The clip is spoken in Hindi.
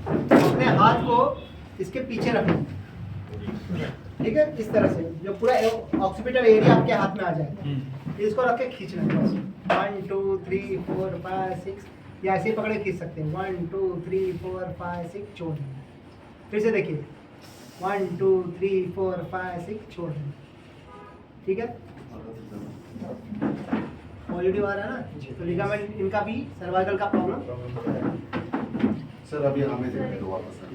अपने हाथ को इसके पीछे रखना, ठीक है, इस तरह से जो पूरा ऑक्सीपिटल एरिया आपके हाथ में आ जाए। इसको रख के खींचना है बस। 1 2 3 4 5 6, या ऐसे ही पकड़े खींच सकते हैं। 1 2 3 4 5 6 छोड़ देंगे। फिर से देखिए 1 2 3 4 5 6 छोड़ देंगे, ठीक है। पॉजिटिव आ रहा है ना, तो लिगामेंट इनका भी सर्वाइकल का प्रॉब्लम। सर अभी हमें देखने दो वापस।